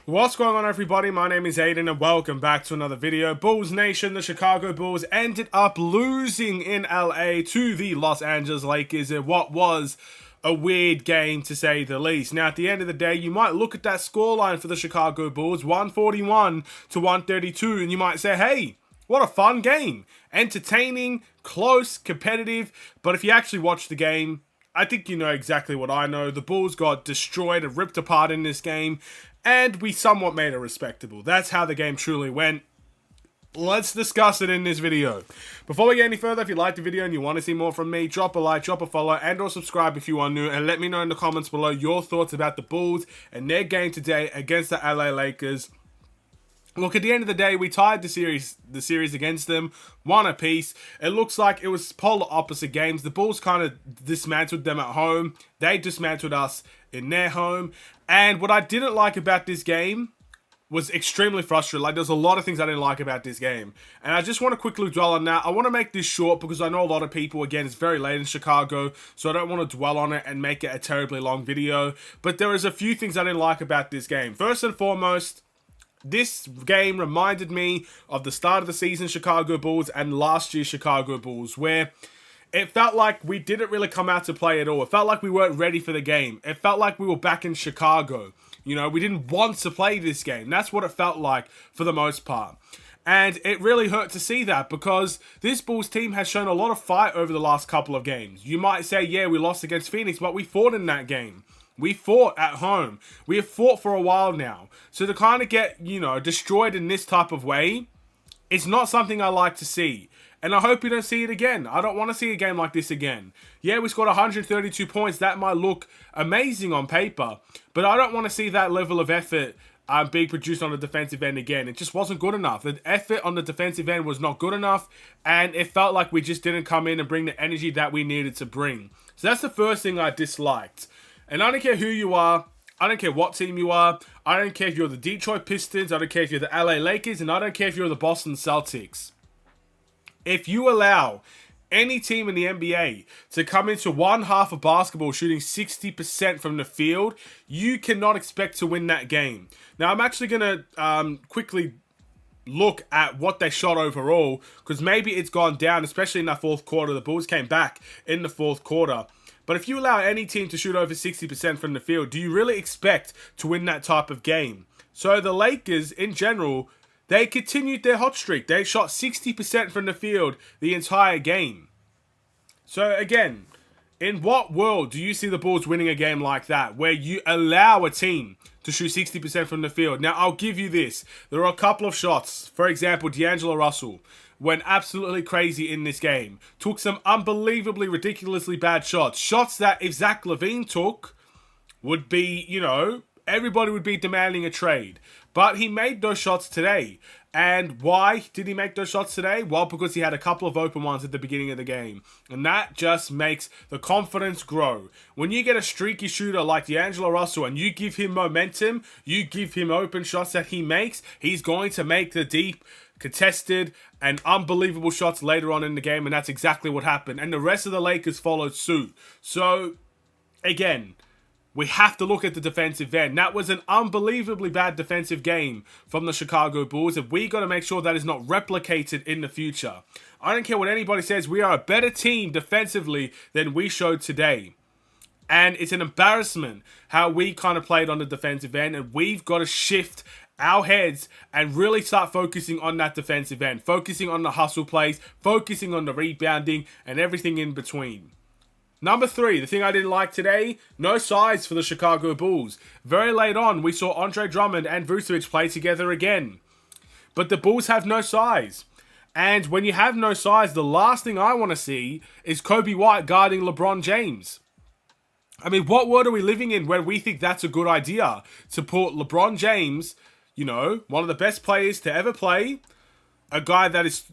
What's going on, everybody? My name is Aiden and welcome back to another video. Bulls Nation, the Chicago Bulls ended up losing in LA to the Los Angeles Lakers in what was a weird game, to say the least. Now, at the end of the day, you might look at that scoreline for the Chicago Bulls, 141 to 132, and you might say, hey, what a fun game. Entertaining, close, competitive, but if you actually watch the game, I think you know exactly what I know. The Bulls got destroyed and ripped apart in this game, and we somewhat made it respectable. That's how the game truly went. Let's discuss it in this video. Before we get any further, if you liked the video and you want to see more from me, drop a like, drop a follow, and or subscribe if you are new, and let me know in the comments below your thoughts about the Bulls and their game today against the LA Lakers. Look, at the end of the day, we tied the series against them, one apiece. It looks like it was polar opposite games. The Bulls kind of dismantled them at home. They dismantled us in their home. And what I didn't like about this game was extremely frustrating. Like, there's a lot of things I didn't like about this game. And I just want to quickly dwell on that. I want to make this short because I know a lot of people, again, it's very late in Chicago, so I don't want to dwell on it and make it a terribly long video. But there is a few things I didn't like about this game. First and foremost, this game reminded me of the start of the season Chicago Bulls and last year's Chicago Bulls, where it felt like we didn't really come out to play at all. It felt like we weren't ready for the game. It felt like we were back in Chicago. You know, we didn't want to play this game. That's what it felt like for the most part. And it really hurt to see that because this Bulls team has shown a lot of fight over the last couple of games. You might say, yeah, we lost against Phoenix, but we fought in that game. We fought at home. We have fought for a while now. So to kind of get, destroyed in this type of way, it's not something I like to see. And I hope we don't see it again. I don't want to see a game like this again. Yeah, we scored 132 points. That might look amazing on paper. But I don't want to see that level of effort being produced on the defensive end again. It just wasn't good enough. The effort on the defensive end was not good enough. And it felt like we just didn't come in and bring the energy that we needed to bring. So that's the first thing I disliked. And I don't care who you are. I don't care what team you are. I don't care if you're the Detroit Pistons. I don't care if you're the LA Lakers. And I don't care if you're the Boston Celtics. If you allow any team in the NBA to come into one half of basketball shooting 60% from the field, you cannot expect to win that game. Now, I'm actually going to quickly look at what they shot overall, because maybe it's gone down, especially in that fourth quarter. The Bulls came back in the fourth quarter. But if you allow any team to shoot over 60% from the field, do you really expect to win that type of game? So the Lakers, in general, they continued their hot streak. They shot 60% from the field the entire game. So again, in what world do you see the Bulls winning a game like that, where you allow a team to shoot 60% from the field? Now, I'll give you this. There are a couple of shots. For example, D'Angelo Russell went absolutely crazy in this game. Took some unbelievably, ridiculously bad shots. Shots that if Zach LaVine took would be, everybody would be demanding a trade. But he made those shots today. And why did he make those shots today? Well, because he had a couple of open ones at the beginning of the game. And that just makes the confidence grow. When you get a streaky shooter like D'Angelo Russell and you give him momentum, you give him open shots that he makes, he's going to make the deep, contested, and unbelievable shots later on in the game. And that's exactly what happened. And the rest of the Lakers followed suit. So, again, we have to look at the defensive end. That was an unbelievably bad defensive game from the Chicago Bulls, and we got to make sure that is not replicated in the future. I don't care what anybody says. We are a better team defensively than we showed today. And it's an embarrassment how we kind of played on the defensive end, and we've got to shift our heads and really start focusing on that defensive end, focusing on the hustle plays, focusing on the rebounding, and everything in between. Number 3, the thing I didn't like today, no size for the Chicago Bulls. Very late on, we saw Andre Drummond and Vucevic play together again. But the Bulls have no size. And when you have no size, the last thing I want to see is Coby White guarding LeBron James. I mean, what world are we living in where we think that's a good idea? To put LeBron James, one of the best players to ever play, a guy that is,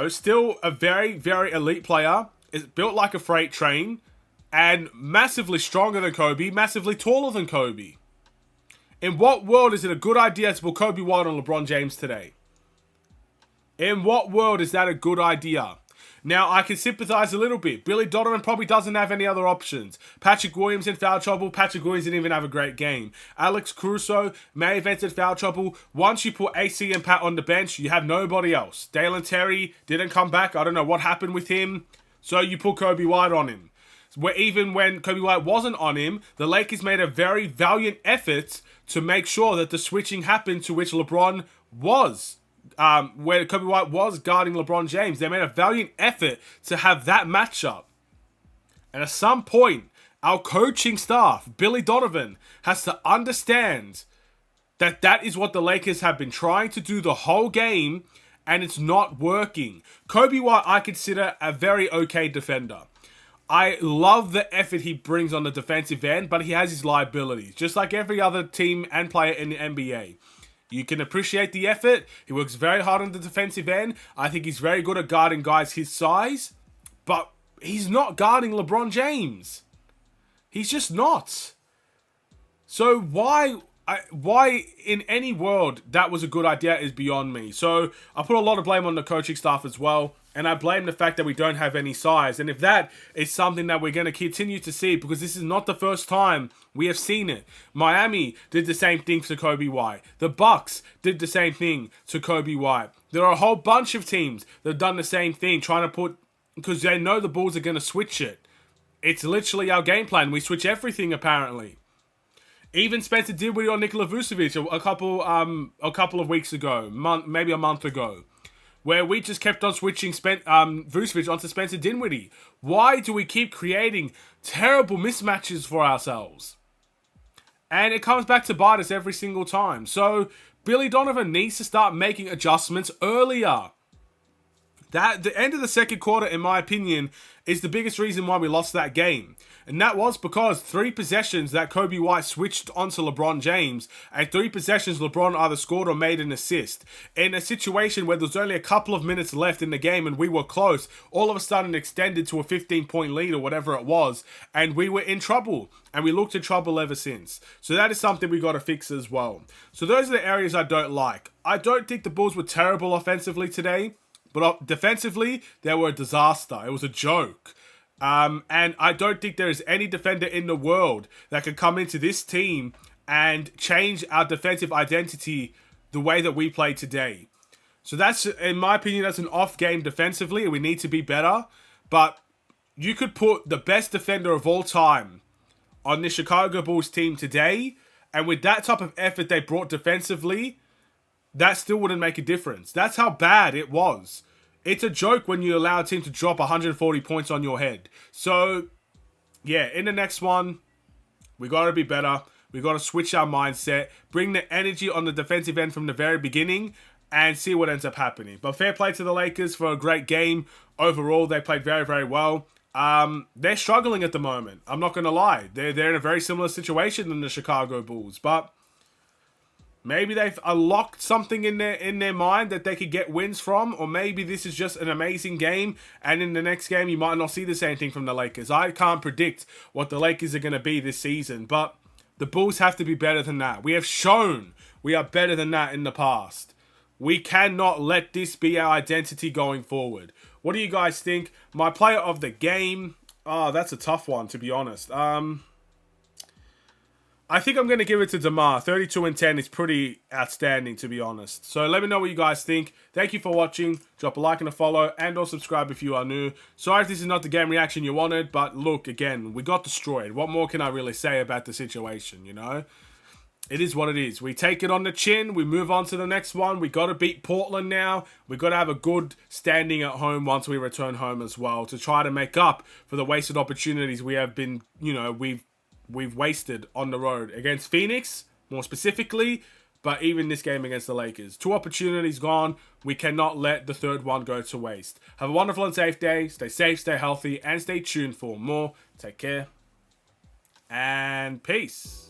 still a very, very elite player, is built like a freight train, and massively stronger than Kobe, massively taller than Kobe. In what world is it a good idea to put Coby White on LeBron James today? In what world is that a good idea? Now, I can sympathize a little bit. Billy Donovan probably doesn't have any other options. Patrick Williams in foul trouble. Patrick Williams didn't even have a great game. Alex Caruso may have entered foul trouble. Once you put AC and Pat on the bench, you have nobody else. Dalen Terry didn't come back. I don't know what happened with him. So you put Coby White on him. Where even when Coby White wasn't on him, the Lakers made a very valiant effort to make sure that the switching happened, to which LeBron was. Where Coby White was guarding LeBron James. They made a valiant effort to have that matchup. And at some point, our coaching staff, Billy Donovan, has to understand that that is what the Lakers have been trying to do the whole game, and it's not working. Coby White, I consider a very okay defender. I love the effort he brings on the defensive end, but he has his liabilities, just like every other team and player in the NBA. You can appreciate the effort. He works very hard on the defensive end. I think he's very good at guarding guys his size, but he's not guarding LeBron James. He's just not. So why in any world that was a good idea is beyond me. So I put a lot of blame on the coaching staff as well. And I blame the fact that we don't have any size. And if that is something that we're going to continue to see, because this is not the first time we have seen it. Miami did the same thing to Coby White. The Bucks did the same thing to Coby White. There are a whole bunch of teams that have done the same thing, trying to put, because they know the Bulls are going to switch it. It's literally our game plan. We switch everything, apparently. Even Spencer Dinwiddie or Nikola Vucevic a couple of weeks ago, maybe a month ago, where we just kept on switching Vucevic onto Spencer Dinwiddie. Why do we keep creating terrible mismatches for ourselves? And it comes back to bite us every single time. So Billy Donovan needs to start making adjustments earlier. The end of the second quarter, in my opinion, is the biggest reason why we lost that game. And that was because 3 possessions that Coby White switched onto LeBron James, and 3 possessions LeBron either scored or made an assist. In a situation where there's only a couple of minutes left in the game and we were close, all of a sudden extended to a 15-point lead or whatever it was, and we were in trouble. And we looked in trouble ever since. So that is something we got to fix as well. So those are the areas I don't like. I don't think the Bulls were terrible offensively today. But defensively, they were a disaster. It was a joke. And I don't think there is any defender in the world that can come into this team and change our defensive identity the way that we play today. So that's, in my opinion, that's an off game defensively, and we need to be better. But you could put the best defender of all time on the Chicago Bulls team today, and with that type of effort they brought defensively, that still wouldn't make a difference. That's how bad it was. It's a joke when you allow a team to drop 140 points on your head. So, yeah, in the next one, we got to be better. We got to switch our mindset, bring the energy on the defensive end from the very beginning, and see what ends up happening. But fair play to the Lakers for a great game. Overall, they played very, very well. They're struggling at the moment. I'm not going to lie. They're in a very similar situation than the Chicago Bulls, but maybe they've unlocked something in their mind that they could get wins from, or maybe this is just an amazing game, and in the next game you might not see the same thing from the Lakers. I can't predict what the Lakers are going to be this season, but the Bulls have to be better than that. We have shown we are better than that in the past. We cannot let this be our identity going forward. What do you guys think? My player of the game? Oh, that's a tough one, to be honest. I think I'm going to give it to DeMar. 32 and 10 is pretty outstanding, to be honest. So let me know what you guys think. Thank you for watching. Drop a like and a follow, and or subscribe if you are new. Sorry if this is not the game reaction you wanted, but look, again, we got destroyed. What more can I really say about the situation, you know? It is what it is. We take it on the chin. We move on to the next one. We got to beat Portland now. We got to have a good standing at home once we return home as well, to try to make up for the wasted opportunities we have been, you know, we've wasted on the road against Phoenix, more specifically, but even this game against the Lakers. 2 opportunities gone. We cannot let the third one go to waste. Have a wonderful and safe day. Stay safe, stay healthy, and stay tuned for more. Take care, and peace.